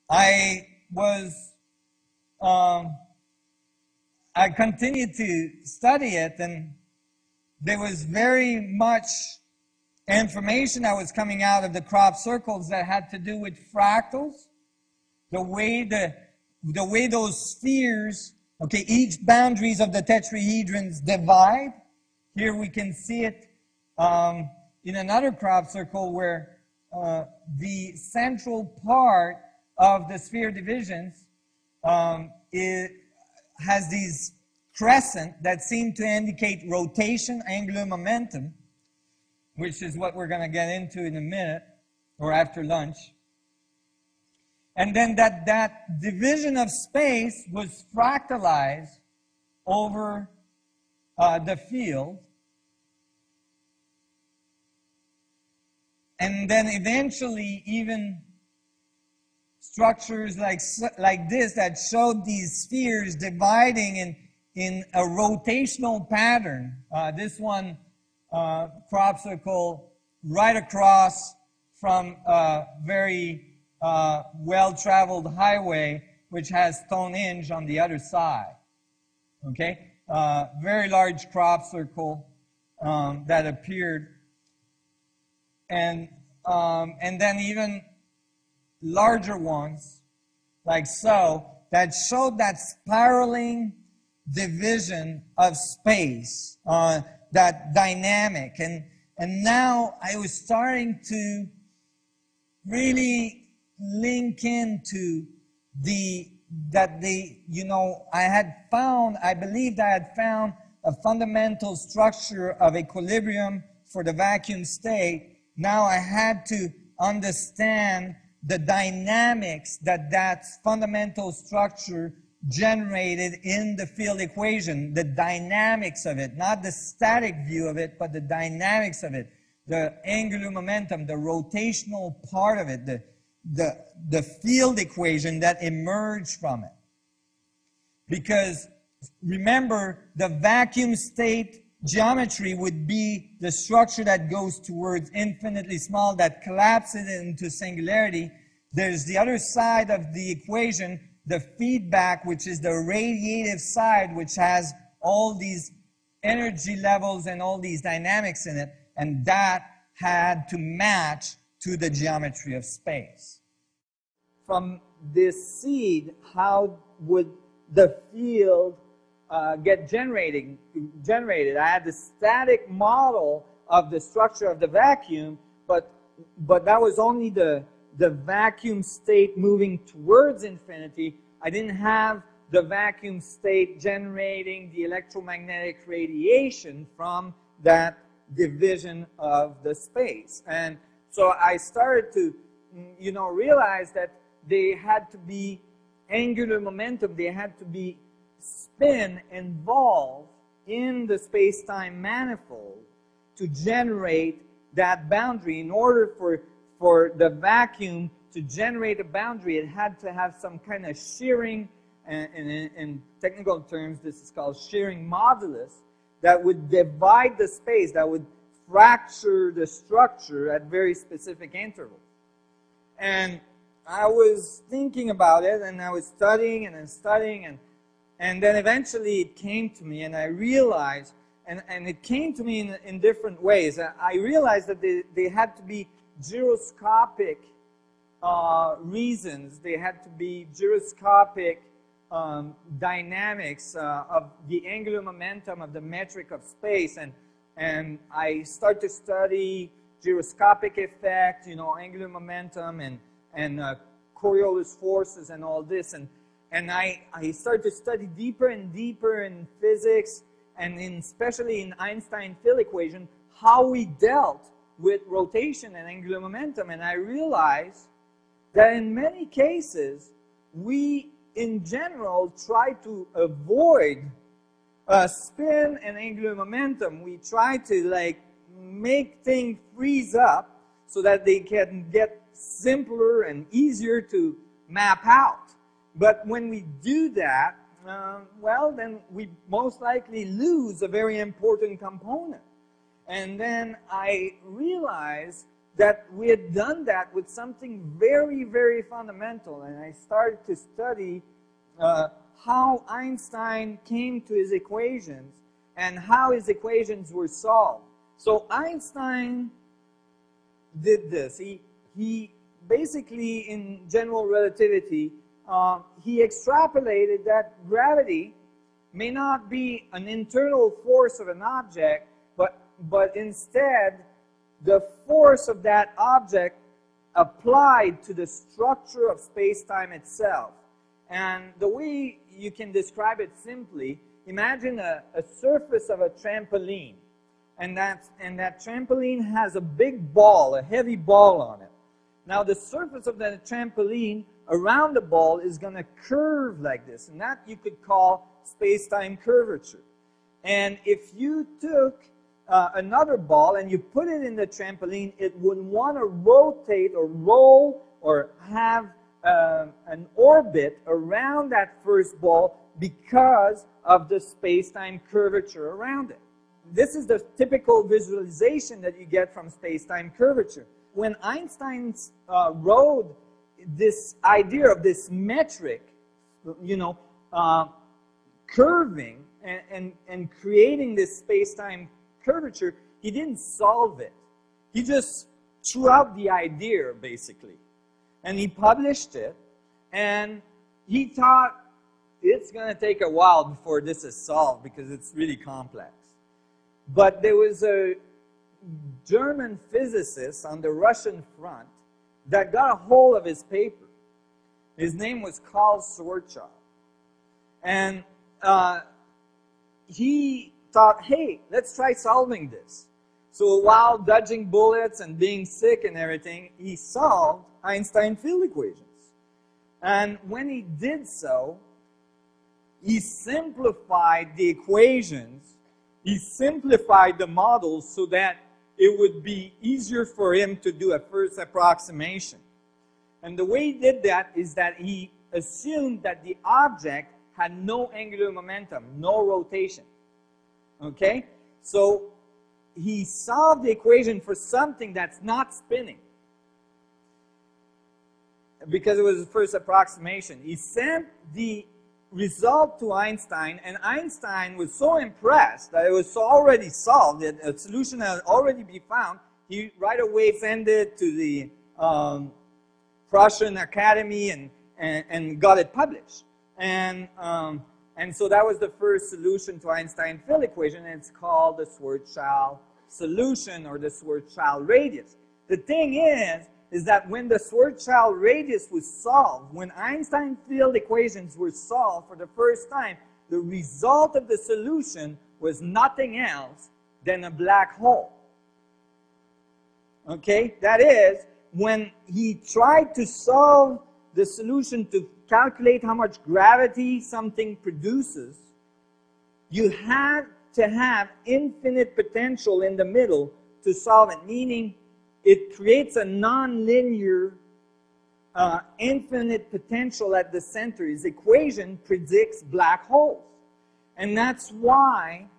I was, um, I continued to study it, and there was very much information that was coming out of the crop circles that had to do with fractals, the way those spheres, okay, each boundaries of the tetrahedrons divide. Here we can see it in another crop circle where the central part of the sphere divisions it has these crescent that seem to indicate rotation, angular momentum, which is what we're going to get into in a minute or after lunch. And then that division of space was fractalized over the field. And then eventually even structures like this that showed these spheres dividing in a rotational pattern. This one, crop circle, right across from a very well-traveled highway, which has Stonehenge on the other side. Okay? Very large crop circle that appeared. And then even larger ones, like so, that showed that spiraling division of space, that dynamic. And now I was starting to really link into I believed I had found a fundamental structure of equilibrium for the vacuum state. Now I had to understand the dynamics that fundamental structure generated in the field equation, the dynamics of it, not the static view of it, but the dynamics of it, the angular momentum, the rotational part of it, the field equation that emerged from it. Because remember, the vacuum state geometry would be the structure that goes towards infinitely small, that collapses into singularity. There's the other side of the equation, the feedback, which is the radiative side, which has all these energy levels and all these dynamics in it, and that had to match to the geometry of space. From this seed, how would the field get generated? I had the static model of the structure of the vacuum, but that was only the vacuum state moving towards infinity. I didn't have the vacuum state generating the electromagnetic radiation from that division of the space. And so I started to, realize that they had to be angular momentum, they had to be spin involved in the space-time manifold to generate that boundary. In order for the vacuum to generate a boundary, it had to have some kind of shearing, and in technical terms this is called shearing modulus, that would divide the space, that would fracture the structure at very specific intervals. And I was thinking about it, and I was studying and studying, and then eventually it came to me, and I realized, and it came to me in different ways. I realized that they had to be gyroscopic reasons. They had to be gyroscopic dynamics of the angular momentum of the metric of space. And I start to study gyroscopic effect, angular momentum and Coriolis forces and all this. And I started to study deeper and deeper in physics, and especially in Einstein field equation, how we dealt with rotation and angular momentum. And I realized that in many cases, we in general try to avoid spin and angular momentum. We try to make things freeze up so that they can get simpler and easier to map out. But when we do that, then we most likely lose a very important component. And then I realized that we had done that with something very, very fundamental. And I started to study how Einstein came to his equations and how his equations were solved. So Einstein did this. He basically, in general relativity, he extrapolated that gravity may not be an internal force of an object, but instead the force of that object applied to the structure of space-time itself. And the way you can describe it simply, imagine a surface of a trampoline. And that trampoline has a big ball, a heavy ball on it. Now the surface of the trampoline around the ball is going to curve like this. And that you could call space-time curvature. And if you took another ball and you put it in the trampoline, it would want to rotate or roll or have an orbit around that first ball because of the space-time curvature around it. This is the typical visualization that you get from space-time curvature. When Einstein wrote this idea of this metric, curving and creating this space-time curvature, he didn't solve it. He just threw out the idea, basically. And he published it, and he thought it's going to take a while before this is solved because it's really complex. But there was a German physicist on the Russian front that got a hold of his paper. His name was Karl Schwarzschild. And he thought, hey, let's try solving this. So while dodging bullets and being sick and everything, he solved Einstein field equations. And when he did so, he simplified the equations, he simplified the models so that it would be easier for him to do a first approximation. And the way he did that is that he assumed that the object had no angular momentum, no rotation. Okay? So he solved the equation for something that's not spinning, because it was the first approximation. He sent the result to Einstein, and Einstein was so impressed that it was already solved, that a solution had already been found. He right away sent it to the Prussian Academy and got it published. And so that was the first solution to Einstein field equation, and it's called the Schwarzschild solution, or the Schwarzschild radius. The thing is that when the Schwarzschild radius was solved, when Einstein field equations were solved for the first time, the result of the solution was nothing else than a black hole. Okay? That is, when he tried to solve the solution to calculate how much gravity something produces, you had to have infinite potential in the middle to solve it, meaning it creates a nonlinear infinite potential at the center. His equation predicts black holes. And that's why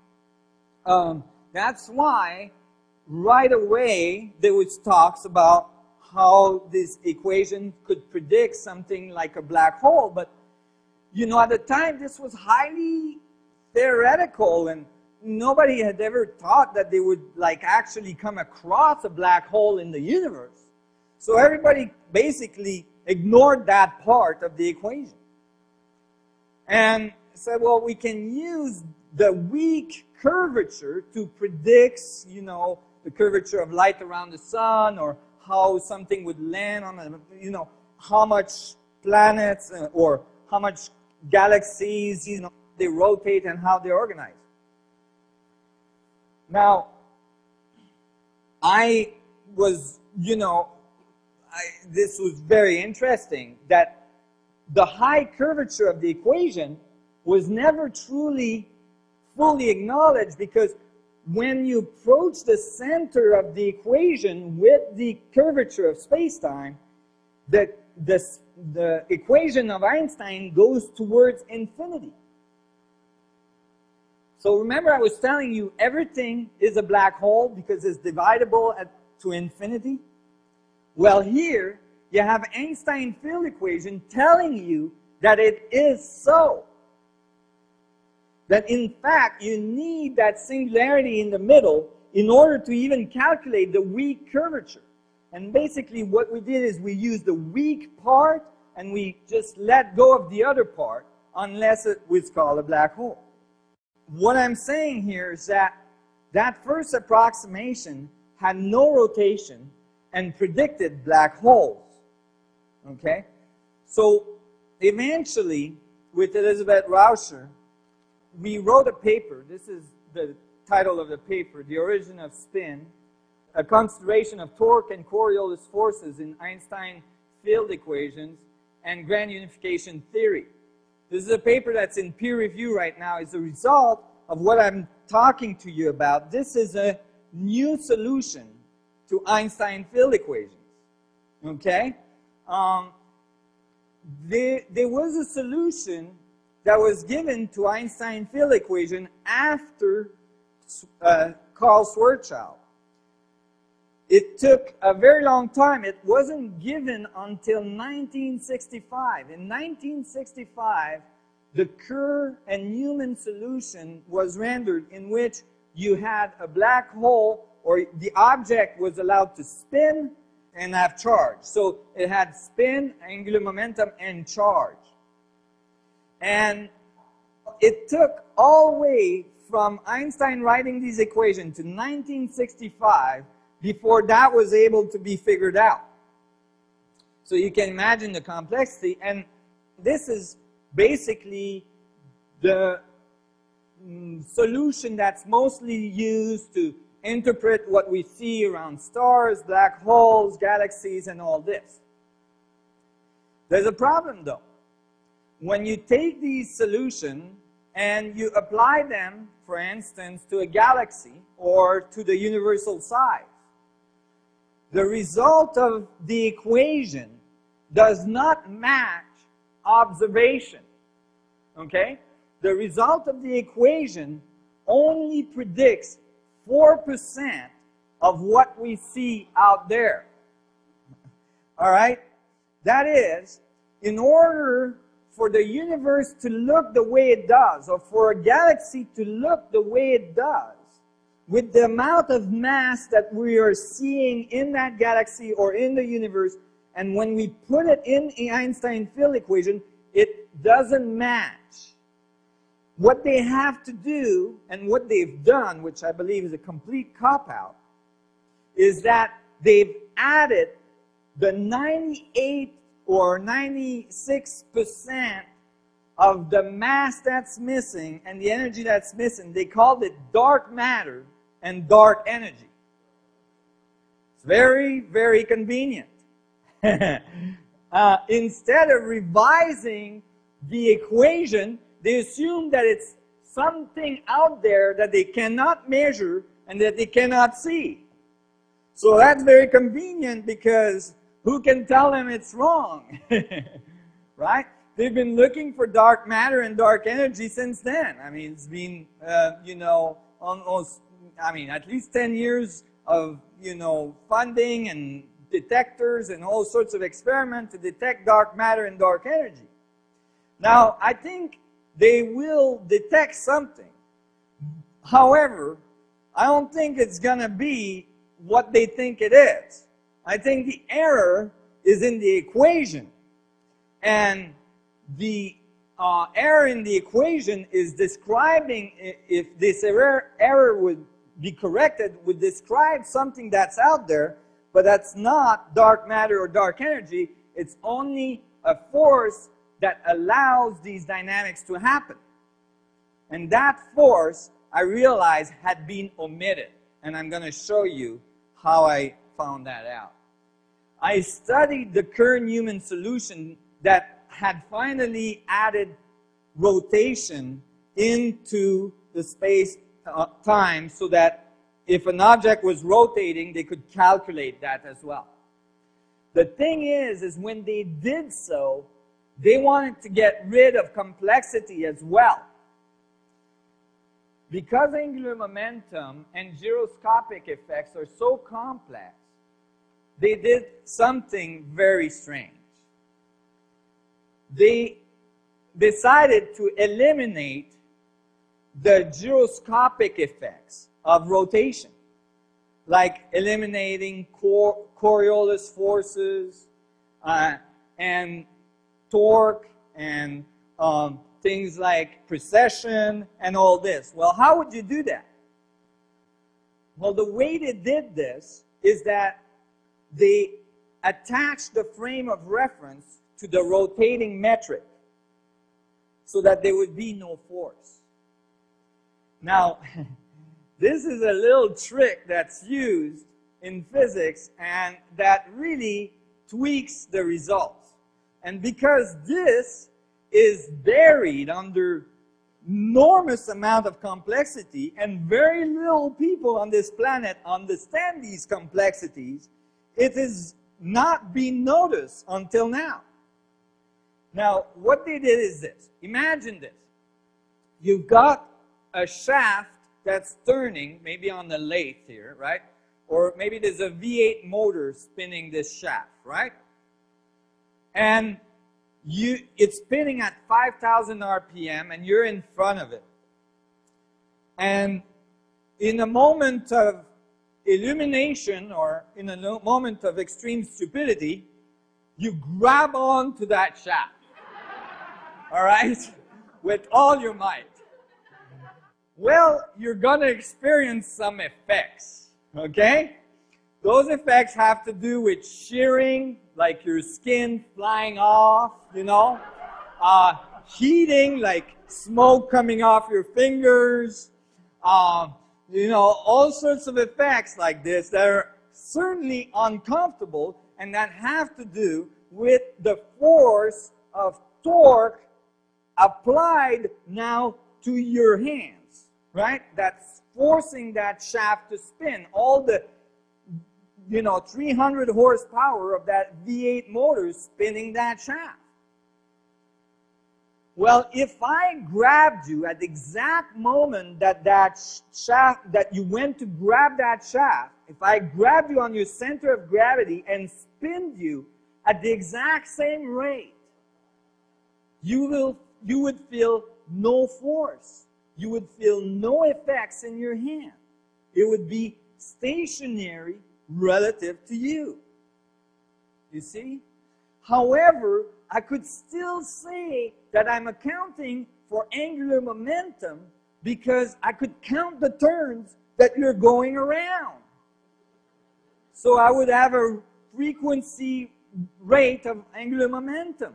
right away there was talks about how this equation could predict something like a black hole. But, you know, at the time this was highly theoretical, and nobody had ever thought that they would actually come across a black hole in the universe. So everybody basically ignored that part of the equation and said, well, we can use the weak curvature to predict, you know, the curvature of light around the sun, or how something would land on a, you know, how much planets or how much galaxies, you know, they rotate and how they're organized. Now, I was, you know, this was very interesting, that the high curvature of the equation was never truly fully acknowledged, because when you approach the center of the equation with the curvature of space-time, the equation of Einstein goes towards infinity. So remember, I was telling you everything is a black hole because it's dividable to infinity. Well, here you have Einstein field equation telling you that it is so. That in fact you need that singularity in the middle in order to even calculate the weak curvature. And basically what we did is we used the weak part and we just let go of the other part unless it was called a black hole. What I'm saying here is that that first approximation had no rotation and predicted black holes. Okay? So eventually, with Elizabeth Rauscher, we wrote a paper. This is the title of the paper, The Origin of Spin, a consideration of torque and Coriolis forces in Einstein field equations and grand unification theory. This is a paper that's in peer review right now. It's a result of what I'm talking to you about. This is a new solution to Einstein field equations. Okay? There was a solution that was given to Einstein field equation after Karl Schwarzschild. It took a very long time. It wasn't given until 1965. In 1965, the Kerr and Newman solution was rendered, in which you had a black hole, or the object was allowed to spin and have charge. So it had spin, angular momentum, and charge. And it took all the way from Einstein writing these equations to 1965 before that was able to be figured out. So you can imagine the complexity, and this is basically the solution that's mostly used to interpret what we see around stars, black holes, galaxies, and all this. There's a problem though. When you take these solutions and you apply them, for instance, to a galaxy or to the universal size, the result of the equation does not match observation. Okay? The result of the equation only predicts 4% of what we see out there. All right? That is, in order for the universe to look the way it does, or for a galaxy to look the way it does, with the amount of mass that we are seeing in that galaxy or in the universe, and when we put it in the Einstein field equation, it doesn't match. What they have to do, and what they've done, which I believe is a complete cop-out, is that they've added the 98 or 96% of the mass that's missing and the energy that's missing. They called it dark matter and dark energy. It's very, very convenient. Instead of revising the equation, they assume that it's something out there that they cannot measure and that they cannot see. So that's very convenient, because who can tell them it's wrong? Right? They've been looking for dark matter and dark energy since then. I mean, it's been, almost, at least 10 years of, funding and detectors and all sorts of experiments to detect dark matter and dark energy. Now, I think they will detect something. However, I don't think it's going to be what they think it is. I think the error is in the equation. And the error in the equation is describing, if this error would be corrected, would describe something that's out there, but that's not dark matter or dark energy. It's only a force that allows these dynamics to happen. And that force, I realized, had been omitted. And I'm going to show you how I found that out. I studied the Kerr-Newman solution that had finally added rotation into the space-time, so that if an object was rotating, they could calculate that as well. The thing is when they did so, they wanted to get rid of complexity as well. Because angular momentum and gyroscopic effects are so complex, they did something very strange. They decided to eliminate the gyroscopic effects of rotation, like eliminating Coriolis forces and torque and things like precession and all this. Well, how would you do that? Well, the way they did this is that they attached the frame of reference to the rotating metric so that there would be no force. Now, this is a little trick that's used in physics and that really tweaks the results. And because this is buried under enormous amount of complexity and very little people on this planet understand these complexities, it is not being noticed until now. Now, what they did is this. Imagine this. You've got a shaft that's turning, maybe on the lathe here, right? Or maybe there's a V8 motor spinning this shaft, right? And it's spinning at 5,000 RPM and you're in front of it. And in a moment of illumination or in a moment of extreme stupidity, you grab onto that shaft, all right, with all your might. Well, you're going to experience some effects, okay? Those effects have to do with shearing, like your skin flying off, you know, heating, like smoke coming off your fingers, you know, all sorts of effects like this that are certainly uncomfortable and that have to do with the force of torque applied now to your hands, right? That's forcing that shaft to spin. All the, you know, 300 horsepower of that V8 motor spinning that shaft. Well, if I grabbed you at the exact moment that you went to grab that shaft, if I grabbed you on your center of gravity and spinned you at the exact same rate, you would feel no force. You would feel no effects in your hand. It would be stationary relative to you. You see? However, I could still say that I'm accounting for angular momentum because I could count the turns that you're going around. So I would have a frequency rate of angular momentum.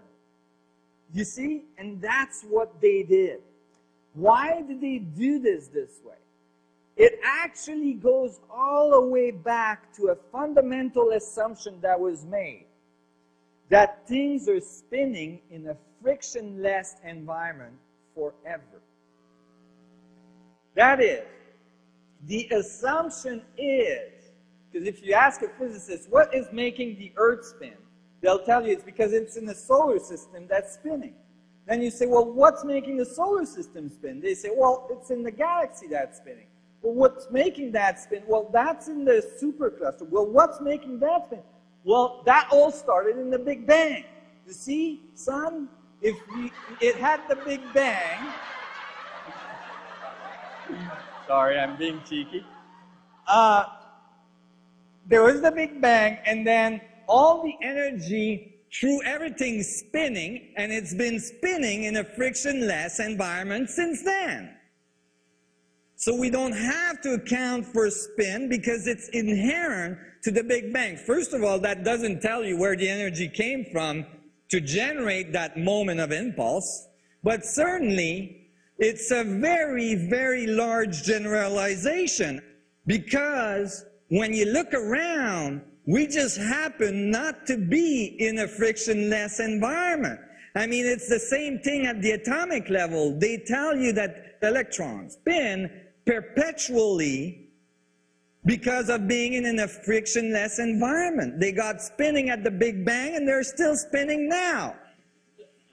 You see? And that's what they did. Why did they do this way? It actually goes all the way back to a fundamental assumption that was made, that things are spinning in a frictionless environment forever. That is, the assumption is, because if you ask a physicist, what is making the Earth spin? They'll tell you it's because it's in the solar system that's spinning. Then you say, well, what's making the solar system spin? They say, well, it's in the galaxy that's spinning. Well, what's making that spin? Well, that's in the supercluster. Well, what's making that spin? Well, that all started in the Big Bang. You see, son, if it had the Big Bang, sorry, I'm being cheeky. There was the Big Bang, and then all the energy through everything spinning, and it's been spinning in a frictionless environment since then. So we don't have to account for spin because it's inherent to the Big Bang. First of all, that doesn't tell you where the energy came from to generate that moment of impulse, but certainly it's a very, very large generalization because when you look around, we just happen not to be in a frictionless environment. I mean, it's the same thing at the atomic level. They tell you that electrons spin perpetually because of being in a frictionless environment. They got spinning at the Big Bang and they're still spinning now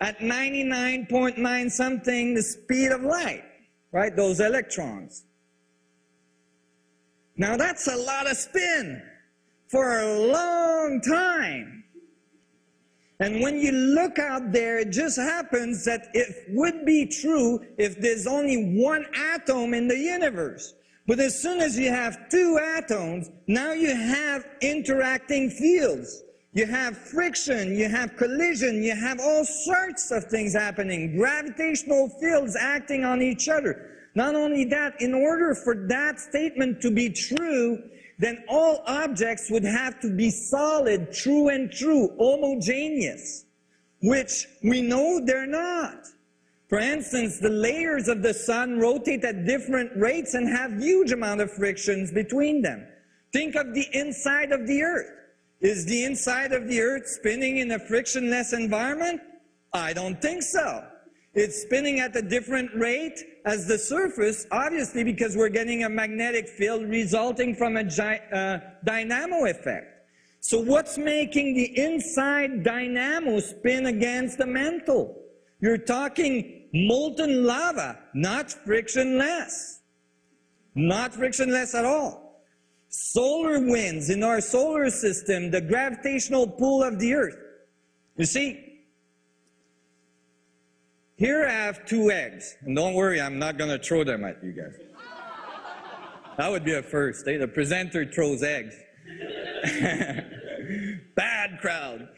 at 99.9 something the speed of light, right? Those electrons. Now that's a lot of spin. for a long time. And when you look out there, it just happens that it would be true if there's only one atom in the universe. But as soon as you have two atoms, now you have interacting fields. You have friction, you have collision, you have all sorts of things happening. Gravitational fields acting on each other. Not only that, in order for that statement to be true, then all objects would have to be solid, true and true, homogeneous, which we know they're not. For instance, the layers of the sun rotate at different rates and have huge amount of frictions between them. Think of the inside of the Earth. Is the inside of the Earth spinning in a frictionless environment? I don't think so. It's spinning at a different rate as the surface, obviously because we're getting a magnetic field resulting from a dynamo effect. So what's making the inside dynamo spin against the mantle? You're talking molten lava, not frictionless. Not frictionless at all. Solar winds in our solar system, the gravitational pull of the Earth. You see, here I have two eggs, and don't worry, I'm not going to throw them at you guys. That would be a first, eh? The presenter throws eggs. Bad crowd.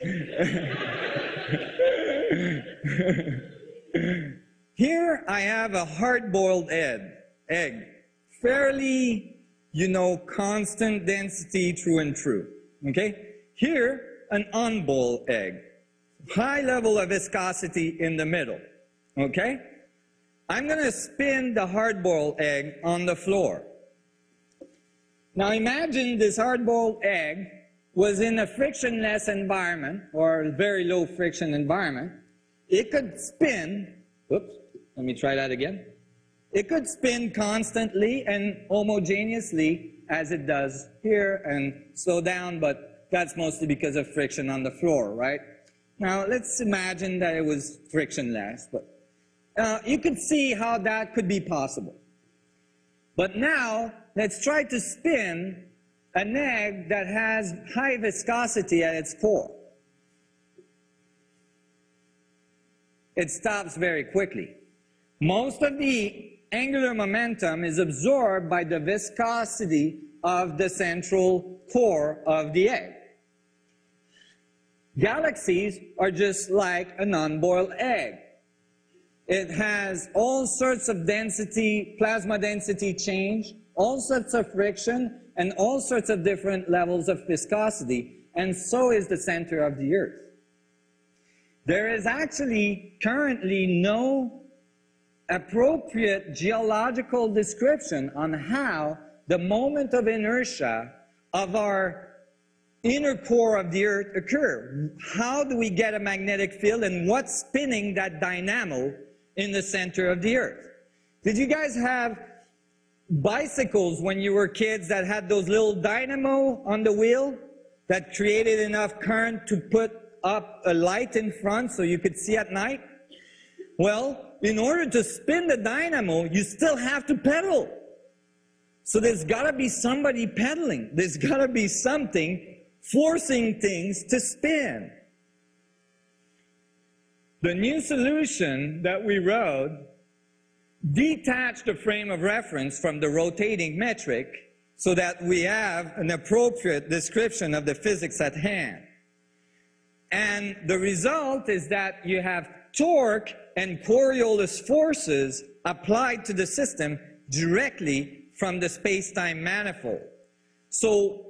Here I have a hard-boiled egg. Fairly, constant density, true and true. Okay? Here, an unboiled egg. High level of viscosity in the middle. Okay? I'm going to spin the hard-boiled egg on the floor. Now imagine this hard-boiled egg was in a frictionless environment, or a very low friction environment. It could spin, oops, let me try that again. It could spin constantly and homogeneously as it does here and slow down, but that's mostly because of friction on the floor, right? Now let's imagine that it was frictionless, but you could see how that could be possible. But now, let's try to spin an egg that has high viscosity at its core. It stops very quickly. Most of the angular momentum is absorbed by the viscosity of the central core of the egg. Galaxies are just like a non-boiled egg. It has all sorts of density, plasma density change, all sorts of friction, and all sorts of different levels of viscosity, and so is the center of the Earth. There is actually currently no appropriate geological description on how the moment of inertia of our inner core of the Earth occur. How do we get a magnetic field, and what's spinning that dynamo in the center of the Earth? Did you guys have bicycles when you were kids that had those little dynamo on the wheel that created enough current to put up a light in front so you could see at night? Well, in order to spin the dynamo, you still have to pedal. So there's got to be somebody pedaling. There's got to be something forcing things to spin. The new solution that we wrote detached the frame of reference from the rotating metric so that we have an appropriate description of the physics at hand. And the result is that you have torque and Coriolis forces applied to the system directly from the space-time manifold. So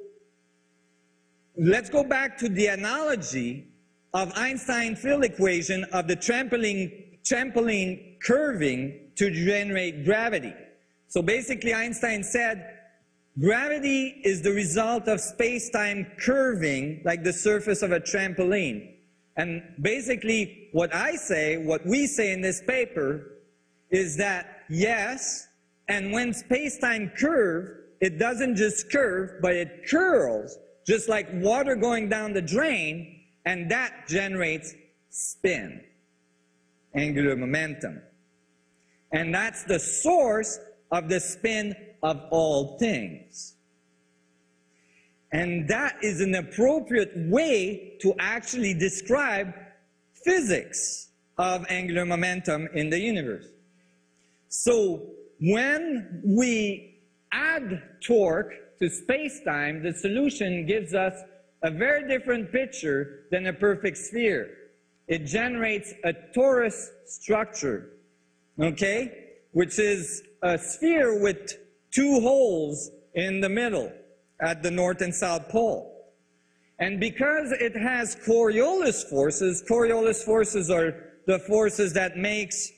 let's go back to the analogy of Einstein's field equation of the trampoline curving to generate gravity. So basically Einstein said gravity is the result of space-time curving like the surface of a trampoline. And basically what we say in this paper is that yes, and when space-time curve, it doesn't just curve, but it curls, just like water going down the drain, and that generates spin, angular momentum. And that's the source of the spin of all things. And that is an appropriate way to actually describe physics of angular momentum in the universe. So when we add torque to space-time, the solution gives us a very different picture than a perfect sphere. It generates a torus structure, okay, which is a sphere with two holes in the middle at the north and south pole. And because it has Coriolis forces are the forces that makes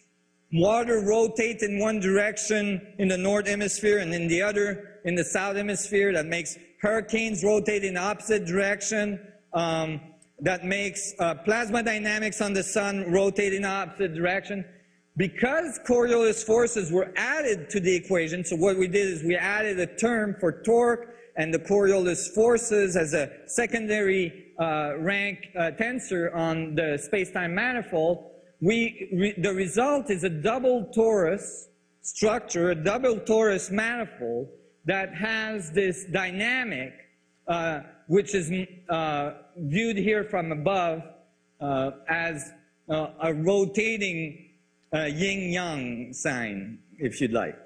water rotate in one direction in the north hemisphere and in the other in the south hemisphere, that makes hurricanes rotate in the opposite direction, that makes plasma dynamics on the sun rotate in the opposite direction. Because Coriolis forces were added to the equation, so what we did is we added a term for torque and the Coriolis forces as a secondary rank tensor on the space-time manifold. The result is a double torus structure, a double torus manifold that has this dynamic, which is viewed here from above as a rotating yin-yang sign, if you'd like.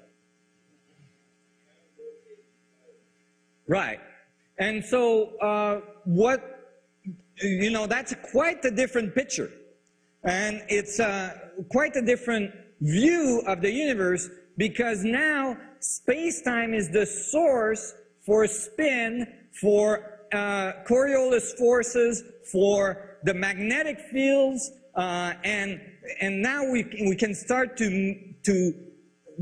Right. And so that's quite a different picture. And it's quite a different view of the universe, because now space-time is the source for spin, for Coriolis forces, for the magnetic fields, and now we can start to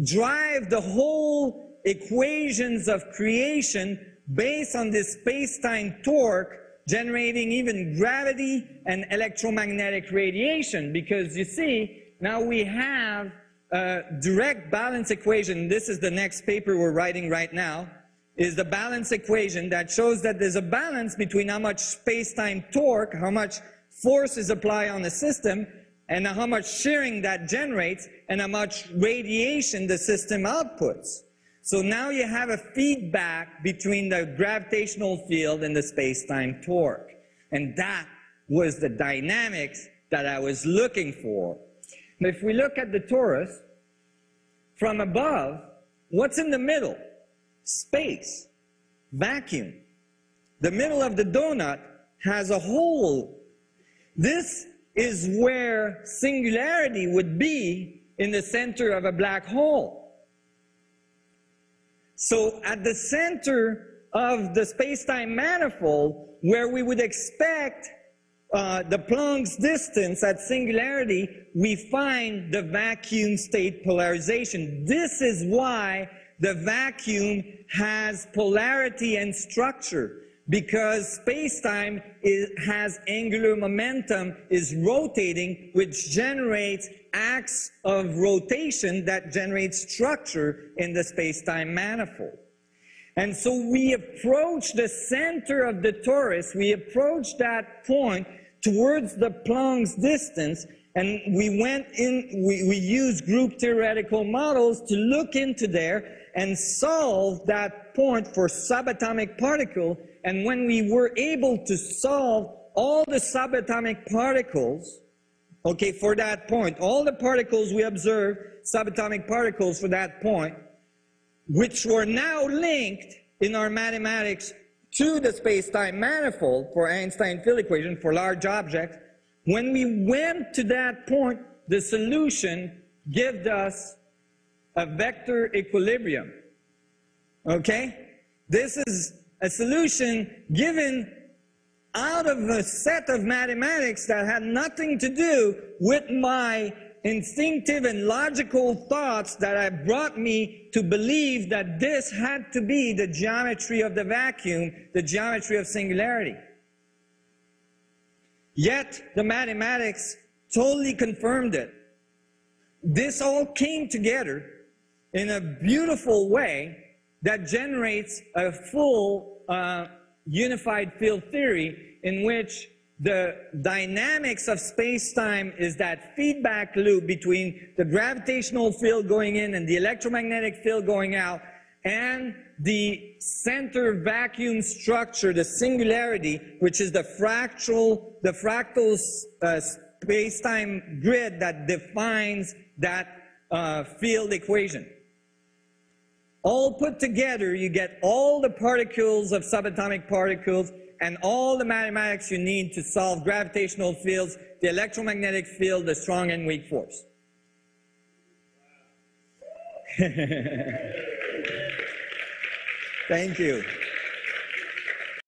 drive the whole equations of creation based on this space-time torque, generating even gravity and electromagnetic radiation. Because you see, now we have a direct balance equation. This is the next paper we're writing right now, is the balance equation that shows that there's a balance between how much space-time torque, how much force is applied on the system, and how much shearing that generates, and how much radiation the system outputs. So now you have a feedback between the gravitational field and the space-time torque. And that was the dynamics that I was looking for. If we look at the torus, from above, what's in the middle? Space, vacuum. The middle of the donut has a hole. This is where singularity would be in the center of a black hole. So at the center of the space-time manifold, where we would expect the Planck's distance at singularity, we find the vacuum state polarization. This is why the vacuum has polarity and structure, because space-time has angular momentum, is rotating, which generates acts of rotation that generates structure in the space-time manifold. And so we approach the center of the torus, we approach that point towards the Planck's distance, and we went in, we used group theoretical models to look into there and solve that point for subatomic particle. And when we were able to solve all the subatomic particles, okay, for that point, all the particles we observed, subatomic particles for that point, which were now linked in our mathematics to the space-time manifold for Einstein field equation for large objects, when we went to that point, the solution gave us a vector equilibrium. Okay? This is a solution given out of a set of mathematics that had nothing to do with my instinctive and logical thoughts that have brought me to believe that this had to be the geometry of the vacuum, the geometry of singularity. Yet the mathematics totally confirmed it. This all came together in a beautiful way that generates a full unified field theory in which the dynamics of space-time is that feedback loop between the gravitational field going in and the electromagnetic field going out, and the center vacuum structure, the singularity, which is the fractal space-time grid that defines that field equation. All put together, you get all the particles of subatomic particles and all the mathematics you need to solve gravitational fields, the electromagnetic field, the strong and weak force. Thank you.